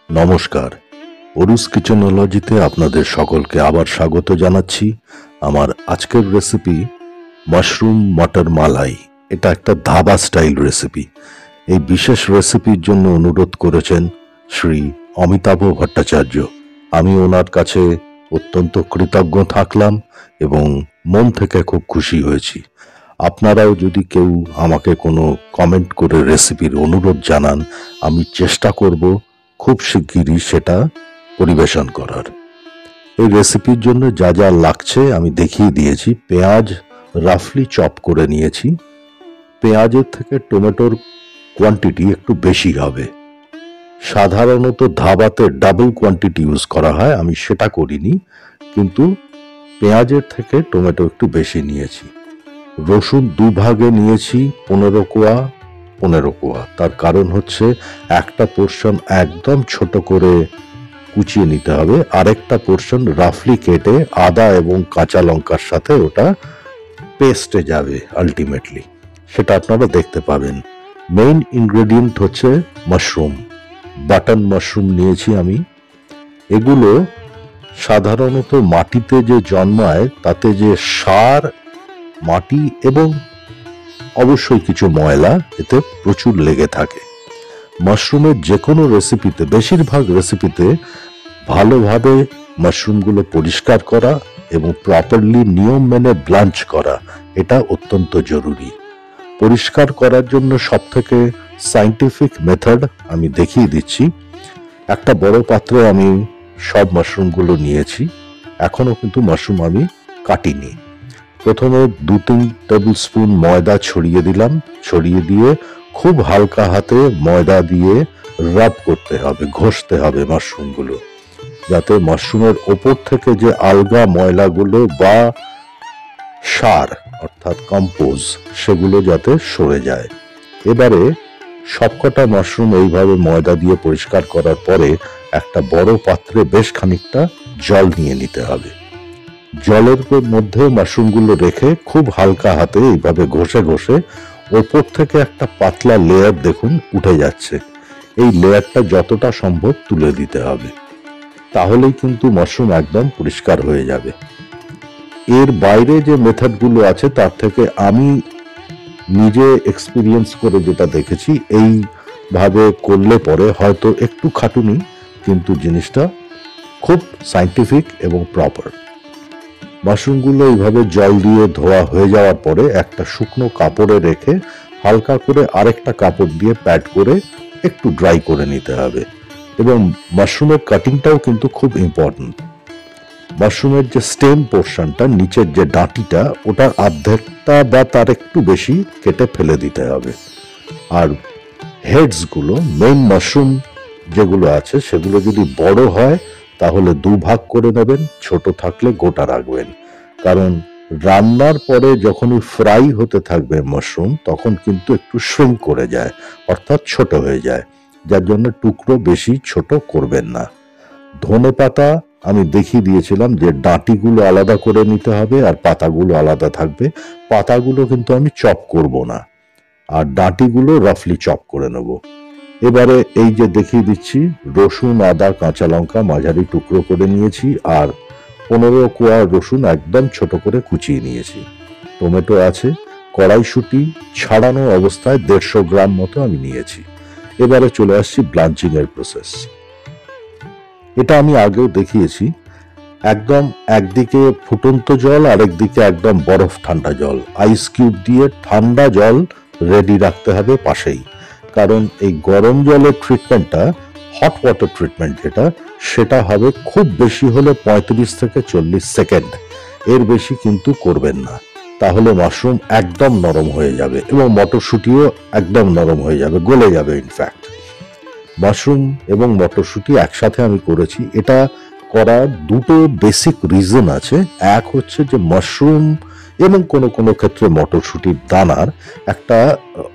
নমস্কার, অরুস কিচেনোলজিতে আপনাদের সকলকে আবার স্বাগত জানাচ্ছি। আমার আজকের রেসিপি মাশরুম মটর মালাই। এটা একটা ধাবা স্টাইল রেসিপি। এই বিশেষ রেসিপির জন্য অনুরোধ করেছেন শ্রী অমিতাভ ভট্টাচার্য। আমি ওনার কাছে অত্যন্ত কৃতজ্ঞ থাকলাম এবং মন থেকে খুব খুশি হয়েছি। আপনারাও যদি কেউ আমাকে কোনো কমেন্ট করে রেসিপির অনুরোধ জানান, আমি চেষ্টা করব খুব শিগগিরই সেটা পরিবেশন করার। এই রেসিপির জন্য যা যা লাগছে আমি দেখিয়ে দিয়েছি। পেঁয়াজ রাফলি চপ করে নিয়েছি। পেঁয়াজের থেকে টমেটোর কোয়ান্টিটি একটু বেশি হবে। সাধারণত ধাবাতে ডাবল কোয়ান্টিটি ইউজ করা হয়, আমি সেটা করিনি, কিন্তু পেঁয়াজের থেকে টমেটো একটু বেশি নিয়েছি। রসুন দুভাগে নিয়েছি, 15 কোয়া। তার কারণ হচ্ছে একটা পোর্শন একদম ছোট করে কুচিয়ে নিতে হবে, আরেকটা পোর্শন রাফলি কেটে আদা এবং কাঁচা লঙ্কার সাথে ওটা পেস্টে যাবে আলটিমেটলি। সেটা আপনারা দেখতে পাবেন। মেইন ইনগ্রেডিয়েন্ট হচ্ছে মাশরুম, বাটন মাশরুম নিয়েছি আমি। এগুলো সাধারণত মাটিতে যে জন্মায় তাতে যে সার, মাটি এবং অবশ্যই কিছু ময়লা এতে প্রচুর লেগে থাকে। মাশরুমের যে কোনো রেসিপিতে, বেশিরভাগ রেসিপিতে ভালোভাবে মাশরুমগুলো পরিষ্কার করা এবং প্রপারলি নিয়ম মেনে ব্লাঞ্চ করা, এটা অত্যন্ত জরুরি। পরিষ্কার করার জন্য সবথেকে সায়েন্টিফিক মেথড আমি দেখিয়ে দিচ্ছি। একটা বড় পাত্রে আমি সব মাশরুমগুলো নিয়েছি। এখনো কিন্তু মাশরুম আমি কাটিনি। প্রথমে 2-3 টেবিল স্পুন ময়দা ছড়িয়ে দিলাম। ছড়িয়ে দিয়ে খুব হালকা হাতে ময়দা দিয়ে রাব করতে হবে, ঘষতে হবে মাশরুমগুলো, যাতে মাশরুমের ওপর থেকে যে আলগা ময়লাগুলো বা সার অর্থাৎ কম্পোজ সেগুলো যাতে সরে যায়। এবারে সবকটা মাশরুম এইভাবে ময়দা দিয়ে পরিষ্কার করার পরে একটা বড় পাত্রে বেশ খানিকটা জল নিয়ে নিতে হবে। জলের মধ্যে মাশরুমগুলো রেখে খুব হালকা হাতে এইভাবে ঘষে ঘষে ওপর থেকে একটা পাতলা লেয়ার দেখুন উঠে যাচ্ছে। এই লেয়ারটা যতটা সম্ভব তুলে দিতে হবে, তাহলেই কিন্তু মাশরুম একদম পরিষ্কার হয়ে যাবে। এর বাইরে যে মেথডগুলো আছে তার থেকে আমি নিজে এক্সপিরিয়েন্স করে যেটা দেখেছি, এইভাবে করলে পরে হয়তো একটু খাটুনি, কিন্তু জিনিসটা খুব সায়েন্টিফিক এবং প্রপার। মাশরুমগুলো এইভাবে জল দিয়ে ধোয়া হয়ে যাওয়ার পরে একটা শুকনো কাপড়ে রেখে হালকা করে আরেকটা কাপড় দিয়ে প্যাড করে একটু ড্রাই করে নিতে হবে। এবং মাশরুমের কাটিংটাও কিন্তু খুব ইম্পর্টেন্ট। মাশরুমের যে স্টেম পোর্শনটা, নিচের যে ডাঁটিটা, ওটার অর্ধেকটা বা তার একটু বেশি কেটে ফেলে দিতে হবে। আর হেডসগুলো, মেইন মাশরুম যেগুলো আছে সেগুলো যদি বড় হয় তাহলে 2 ভাগ করে নেবেন, ছোট থাকলে গোটা রাখবেন। কারণ রান্নার পরে যখনই ফ্রাই হতে থাকবে মাশরুম, তখন কিন্তু একটু শ্রিঙ্ক করে যায়, অর্থাৎ ছোট হয়ে যায়, যার জন্য টুকরো বেশি ছোট করবেন না। ধনেপাতা আমি দেখিয়ে দিয়েছিলাম যে ডাঁটিগুলো আলাদা করে নিতে হবে আর পাতাগুলো আলাদা থাকবে। পাতাগুলো কিন্তু আমি চপ করব না, আর ডাঁটিগুলো রাফলি চপ করে নেব। এবারে এই যে দেখিয়ে দিচ্ছি, রসুন, আদা, কাঁচা লঙ্কা মাঝারি টুকরো করে নিয়েছি, আর 15 কোয়া রসুন একদম ছোট করে কুচিয়ে নিয়েছি। টমেটো আছে, কড়াইশুঁটি ছাড়ানো অবস্থায় 150 গ্রাম মতো আমি নিয়েছি। এবারে চলে আসছি ব্লাঞ্চিং এর প্রসেস। এটা আমি আগেও দেখিয়েছি। একদম একদিকে ফুটন্ত জল, আর একদিকে একদম বরফ ঠান্ডা জল, আইস কিউব দিয়ে ঠান্ডা জল রেডি রাখতে হবে পাশেই। কারণ এই গরম জলের ট্রিটমেন্টটা, হট ওয়াটার ট্রিটমেন্ট যেটা, সেটা হবে খুব বেশি হলে 35 থেকে 40 সেকেন্ড, এর বেশি কিন্তু করবেন না। তাহলে মাশরুম একদম নরম হয়ে যাবে এবং মটরশুঁটিও একদম নরম হয়ে যাবে, গলে যাবে। ইনফ্যাক্ট মাশরুম এবং মটরশুঁটি একসাথে আমি করেছি। এটা করার দুটো বেসিক রিজন আছে। এক হচ্ছে যে মাশরুম এবং কোনো কোনো ক্ষেত্রে মটরশুঁটির দানার একটা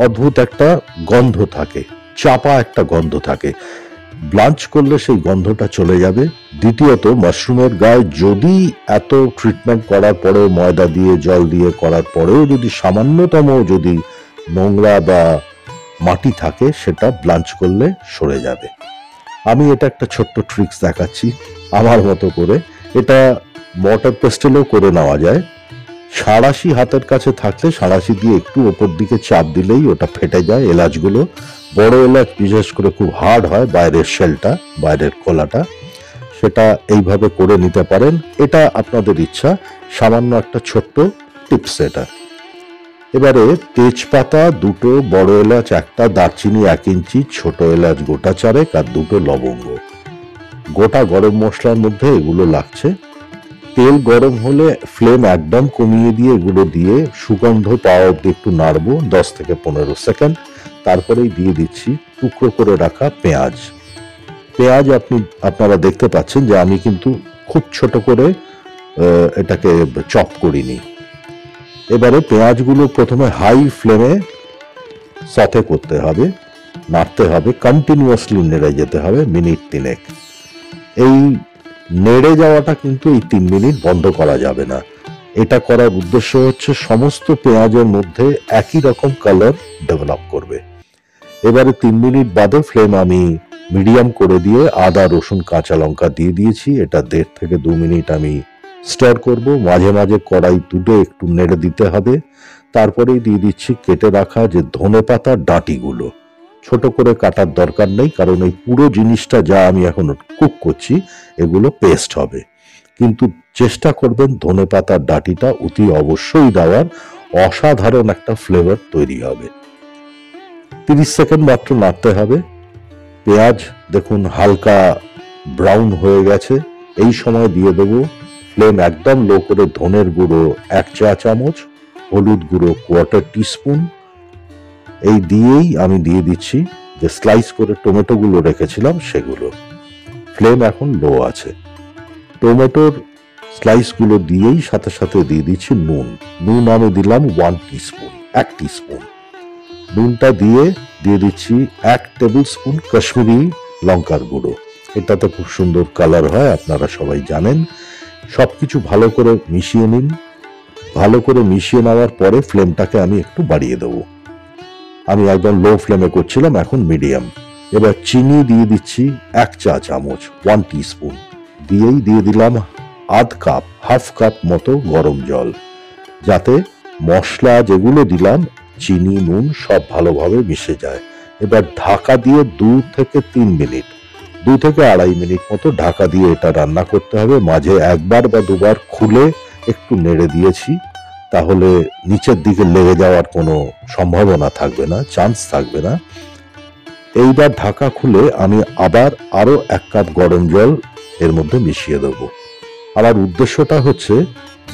অদ্ভুত একটা গন্ধ থাকে, চাপা একটা গন্ধ থাকে। ব্লাঞ্চ করলে সেই গন্ধটা চলে যাবে। দ্বিতীয়ত, মাশরুমের গায়ে যদি এত ট্রিটমেন্ট করার পরেও, ময়দা দিয়ে জল দিয়ে করার পরেও যদি সামান্যতম যদি নোংরা বা মাটি থাকে, সেটা ব্লাঞ্চ করলে সরে যাবে। আমি এটা একটা ছোট্ট ট্রিক্স দেখাচ্ছি আমার মতো করে। এটা মর্টার পেস্টেলেও করে নেওয়া যায়। সাঁড়াশি হাতের কাছে থাকলে সাঁড়াশি দিয়ে একটু ওপর দিকে চাপ দিলেই ওটা ফেটে যায় এলাচগুলো। বড় এলাচ বিশেষ করে খুব হার্ড হয়, বাইরের শেলটা, বাইরের খোলাটা, সেটা এইভাবে করে নিতে পারেন। এটা আপনাদের ইচ্ছা, সামান্য একটা ছোট্ট টিপস এটা। এবারে তেজপাতা দুটো, বড় এলাচ একটা, দারচিনি 1 ইঞ্চি, ছোট এলাচ গোটা 4 আর দুটো লবঙ্গ। গোটা গরম মশলার মধ্যে এগুলো লাগছে। তেল গরম হলে ফ্লেম একদম কমিয়ে দিয়ে এগুলো দিয়ে সুগন্ধ পাওয়া অব্দি একটু নাড়বো 10 থেকে 15 সেকেন্ড। তারপরেই দিয়ে দিচ্ছি টুকরো করে রাখা পেঁয়াজ। পেঁয়াজ আপনারা দেখতে পাচ্ছেন যে আমি কিন্তু খুব ছোট করে এটাকে চপ করিনি। এবারে পেঁয়াজগুলো প্রথমে হাই ফ্লেমে সতে করতে হবে, নাড়তে হবে, কন্টিনিউয়াসলি নেড়ে যেতে হবে মিনিট 3। এই নেড়ে যাওয়াটা কিন্তু এই 3 মিনিট বন্ধ করা যাবে না। এটা করার উদ্দেশ্য হচ্ছে সমস্ত পেঁয়াজের মধ্যে একই রকম কালার ডেভেলপ করবে। এবারে 3 মিনিট বাদে ফ্লেম আমি মিডিয়াম করে দিয়ে আদা, রসুন, কাঁচা লঙ্কা দিয়ে দিয়েছি। এটা 1.5 থেকে 2 মিনিট আমি স্টার করব। মাঝে মাঝে কড়াই তুলে একটু নেড়ে দিতে হবে। তারপরেই দিয়ে দিচ্ছি কেটে রাখা যে ধনেপাতার ডাঁটিগুলো। ছোট করে কাটার দরকার নেই, কারণ এই পুরো জিনিসটা যা আমি এখন কুক করছি এগুলো পেস্ট হবে। কিন্তু চেষ্টা করবেন ধনেপাতার ডাঁটিটা অতি অবশ্যই দেওয়ার, অসাধারণ একটা ফ্লেভার তৈরি হবে। 30 সেকেন্ড মাত্র নাড়তে হবে। পেঁয়াজ দেখুন হালকা ব্রাউন হয়ে গেছে। এই সময় দিয়ে দেবো, ফ্লেম একদম লো করে, ধনের গুঁড়ো 1 চা চামচ, হলুদ গুঁড়ো 1/4 টিস্পুন। এই দিয়েই আমি দিয়ে দিচ্ছি যে স্লাইস করে টমেটোগুলো রেখেছিলাম সেগুলো। ফ্লেম এখন লো আছে। টমেটোর স্লাইসগুলো দিয়েই সাথে সাথে দিয়ে দিচ্ছি নুন। নুন আমি দিলাম 1 টিস্পুন, 1 টিস্পুন। নুনটা দিয়ে দিচ্ছি 1 টেবিল স্পুন কাশ্মীরি লঙ্কার গুঁড়ো। এটাতে খুব সুন্দর কালার হয়, আপনারা সবাই জানেন। সবকিছু ভালো করে মিশিয়ে নিন। ভালো করে মিশিয়ে নেওয়ার পরে ফ্লেমটাকে আমি একটু বাড়িয়ে দেবো। আমি একদম লো ফ্লেমে করছিলাম, এখন মিডিয়াম। এবার চিনি দিয়ে দিচ্ছি 1 চা চামচ, 1 টিস্পুন। দিয়েই দিয়ে দিলাম হাফ কাপ মতো গরম জল, যাতে মশলা যেগুলো দিলাম, চিনি, নুন সব ভালোভাবে মিশে যায়। এবার ঢাকা দিয়ে 2 থেকে 3 মিনিট, 2 থেকে 2.5 মিনিট মতো ঢাকা দিয়ে এটা রান্না করতে হবে। মাঝে 1 বার বা 2 বার খুলে একটু নেড়ে দিয়েছি, তাহলে নিচের দিকে লেগে যাওয়ার কোনো সম্ভাবনা থাকবে না, চান্স থাকবে না। এইবার ঢাকা খুলে আমি আবার আরো 1 কাপ গরম জল এর মধ্যে মিশিয়ে দেবো। আমার উদ্দেশ্যটা হচ্ছে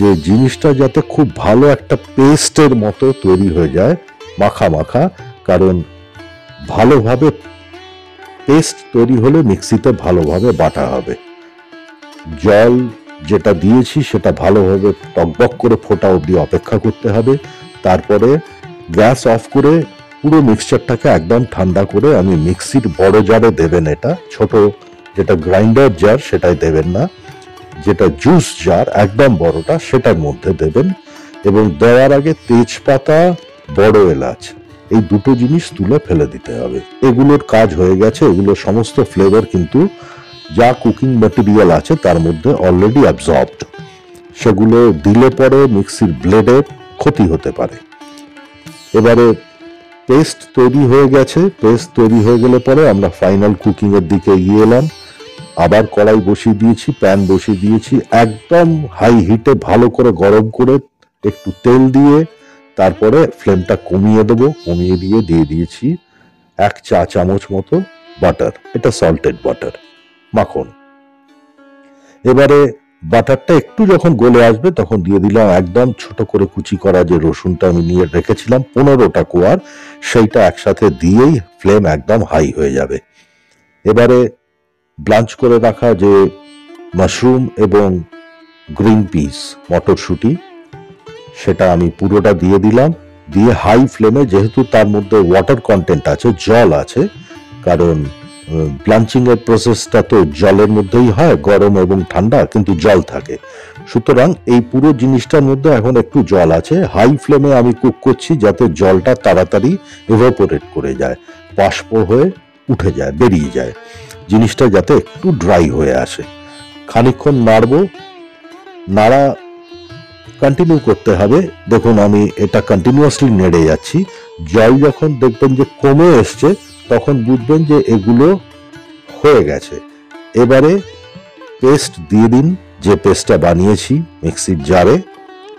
যে জিনিসটা যাতে খুব ভালো একটা পেস্টের মতো তৈরি হয়ে যায়, মাখা মাখা। কারণ ভালোভাবে পেস্ট তৈরি হলে মিক্সিতে ভালোভাবে বাটা হবে। জল যেটা দিয়েছি সেটা ভালোভাবে টকবক করে ফোটা অবধি অপেক্ষা করতে হবে। তারপরে গ্যাস অফ করে পুরো মিক্সচারটাকে একদম ঠান্ডা করে আমি মিক্সির বড় জারে দেবেন। এটা ছোট যেটা গ্রাইন্ডার জার সেটাই দেবেন না, যেটা জুস জার একদম বড়টা সেটার মধ্যে দেবেন। এবং দেওয়ার আগে তেজপাতা, বড় এলাচ এই দুটো জিনিস তুলে ফেলে দিতে হবে। এগুলোর কাজ হয়ে গেছে। এগুলো সমস্ত ফ্লেভার কিন্তু যা কুকিং ম্যাটেরিয়াল আছে তার মধ্যে অলরেডি অ্যাবজর্বড। সেগুলো দিলে পরে মিক্সির ব্লেডের ক্ষতি হতে পারে। এবারে পেস্ট তৈরি হয়ে গেছে। পেস্ট তৈরি হয়ে গেলে পরে আমরা ফাইনাল কুকিং এর দিকে এগিয়ে এলাম। আবার কড়াই বসিয়ে দিয়েছি, প্যান বসিয়ে দিয়েছি, একদম হাই হিটে ভালো করে গরম করে একটু তেল দিয়ে তারপরে ফ্লেমটা কমিয়ে দেবো। কমিয়ে দিয়ে দিয়েছি 1 চা চামচ মতো বাটার। এটা সল্টেড বাটার, মাখন। এবারে বাটারটা একটু যখন গলে আসবে তখন দিয়ে দিলাম একদম ছোট করে কুচি করা যে রসুনটা আমি নিয়ে রেখেছিলাম 15টা কোয়ার, সেইটা একসাথে দিয়েই ফ্লেম একদম হাই হয়ে যাবে। এবারে ব্লাঞ্চ করে রাখা যে মাশরুম এবং গ্রিন পিস, মটরশুঁটি, সেটা আমি পুরোটা দিয়ে দিলাম। দিয়ে হাই ফ্লেমে, যেহেতু তার মধ্যে ওয়াটার কন্টেন্ট আছে, জল আছে, কারণ ব্লাঞ্চিং এর প্রসেসটা তো জলের মধ্যেই হয়, গরম এবং ঠান্ডা কিন্তু জল থাকে। সুতরাং এই পুরো জিনিসটার মধ্যে এখন একটু জল আছে। হাই ফ্লেমে আমি কুক করছি যাতে জলটা তাড়াতাড়ি ইভাপোরেট করে যায়, বাষ্প হয়ে উঠে যায়, বেরিয়ে যায়। জিনিসটা যাতে একটু ড্রাই হয়ে আসে। খানিকক্ষণ নাড়বো, নাড়া কন্টিনিউ করতে হবে। দেখুন আমি এটা কন্টিনিউয়াসলি নেড়ে যাচ্ছি। জল যখন দেখবেন যে কমে এসছে তখন বুঝবেন যে এগুলো হয়ে গেছে। এবারে পেস্ট দিয়ে দিন, যে পেস্টটা বানিয়েছি মিক্সির জারে,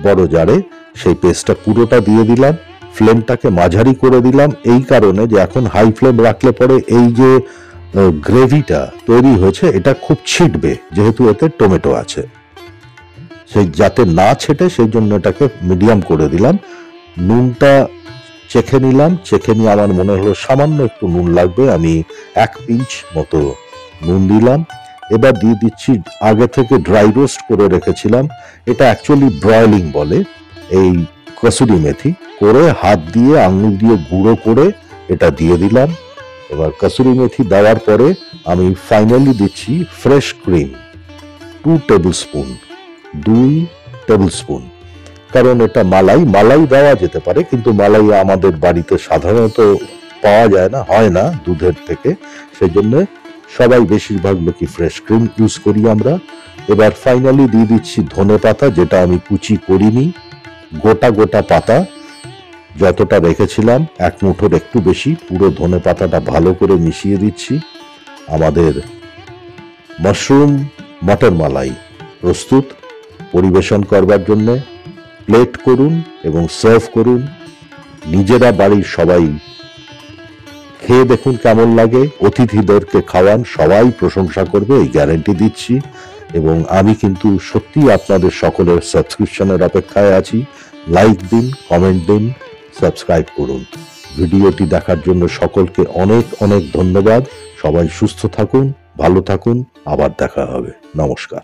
বড় জারে, সেই পেস্টটা পুরোটা দিয়ে দিলাম। ফ্লেমটাকে মাঝারি করে দিলাম এই কারণে যে এখন হাই ফ্লেম রাখলে পরে এই যে গ্রেভিটা তৈরি হয়েছে এটা খুব ছিটবে, যেহেতু এতে টমেটো আছে, সেই যাতে না ছেটে সেই জন্য এটাকে মিডিয়াম করে দিলাম। নুনটা চেখে নিলাম, চেখে নিয়ে আমার মনে হলো সামান্য একটু নুন লাগবে, আমি 1 পিঞ্চ মতো নুন দিলাম। এবার দিয়ে দিচ্ছি আগে থেকে ড্রাই রোস্ট করে রেখেছিলাম, এটা অ্যাকচুয়ালি ব্রয়লিং বলে, এই কসুরি মেথি করে হাত দিয়ে আঙুল দিয়ে গুঁড়ো করে এটা দিয়ে দিলাম। এবার কসুরি মেথি দেওয়ার পরে আমি ফাইনালি দিচ্ছি fresh cream 2 table spoon, 2 table spoon. কারণ এটা মালাই দেওয়া যেতে পারে, কিন্তু মালাই আমাদের বাড়িতে সাধারণত পাওয়া যায় না, হয় না দুধের থেকে, সেই জন্য সবাই বেশিরভাগ লোকই ফ্রেশ ক্রিম ইউজ করি আমরা। এবার ফাইনালি দিয়ে দিচ্ছি ধনে পাতা, যেটা আমি কুচি করিনি, গোটা গোটা পাতা যতটা রেখেছিলাম 1 মুঠোর একটু বেশি, পুরো ধনে পাতাটা ভালো করে মিশিয়ে দিচ্ছি। আমাদের মাশরুম মটর মালাই প্রস্তুত। পরিবেশন করবার জন্য প্লেট করুন এবং সার্ভ করুন। নিজেরা বাড়ির সবাই খেয়ে দেখুন কেমন লাগে, অতিথিদেরকে খাওয়ান, সবাই প্রশংসা করবে এই গ্যারান্টি দিচ্ছি। এবং আমি কিন্তু সত্যি আপনাদের সকলের সাবস্ক্রিপশনের অপেক্ষায় আছি। লাইক দিন, কমেন্ট দিন, সাবস্ক্রাইব করুন। ভিডিওটি দেখার জন্য সকলকে অনেক অনেক ধন্যবাদ। সবাই সুস্থ থাকুন, ভালো থাকুন, আবার দেখা হবে। নমস্কার।